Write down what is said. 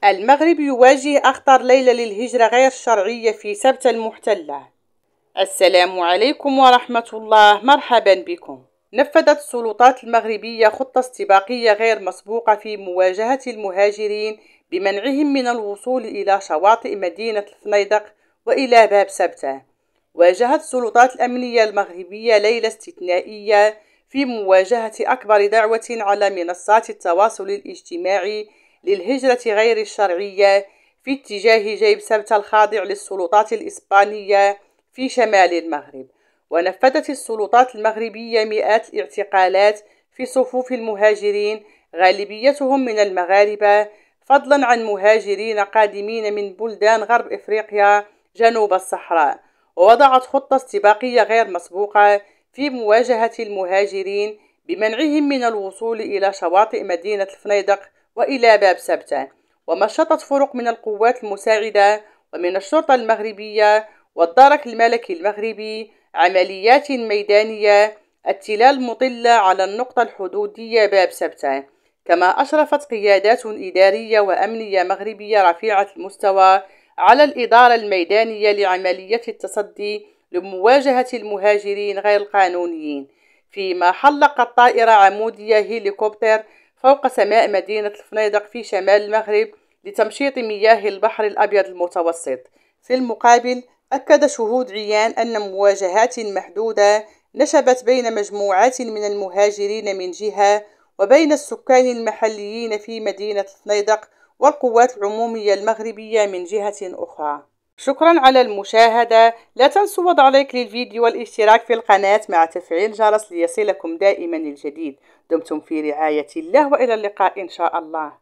المغرب يواجه أخطر ليلة للهجرة غير الشرعية في سبتة المحتلة. السلام عليكم ورحمة الله، مرحبا بكم. نفذت السلطات المغربية خطة استباقية غير مسبوقة في مواجهة المهاجرين بمنعهم من الوصول إلى شواطئ مدينة الفنيدق وإلى باب سبتة. واجهت السلطات الأمنية المغربية ليلة استثنائية في مواجهة أكبر دعوة على منصات التواصل الاجتماعي للهجرة غير الشرعية في اتجاه جيب سبتة الخاضع للسلطات الإسبانية في شمال المغرب. ونفذت السلطات المغربية مئات الاعتقالات في صفوف المهاجرين، غالبيتهم من المغاربة، فضلا عن مهاجرين قادمين من بلدان غرب إفريقيا جنوب الصحراء. ووضعت خطة استباقية غير مسبوقة في مواجهة المهاجرين بمنعهم من الوصول إلى شواطئ مدينة الفنيدق وإلى باب سبتة. ومشطت فرق من القوات المساعدة ومن الشرطة المغربية والدرك الملكي المغربي عمليات ميدانية التلال مطلة على النقطة الحدودية باب سبتة. كما أشرفت قيادات إدارية وأمنية مغربية رفيعة المستوى على الإدارة الميدانية لعملية التصدي لمواجهة المهاجرين غير القانونيين، فيما حلقت طائرة عمودية هليكوبتر فوق سماء مدينة الفنيدق في شمال المغرب لتمشيط مياه البحر الأبيض المتوسط. في المقابل، أكد شهود عيان أن مواجهات محدودة نشبت بين مجموعات من المهاجرين من جهة وبين السكان المحليين في مدينة الفنيدق والقوات العمومية المغربية من جهة أخرى. شكرا على المشاهدة. لا تنسوا وضع لايك للفيديو والاشتراك في القناة مع تفعيل الجرس ليصلكم دائما الجديد. دمتم في رعاية الله وإلى اللقاء إن شاء الله.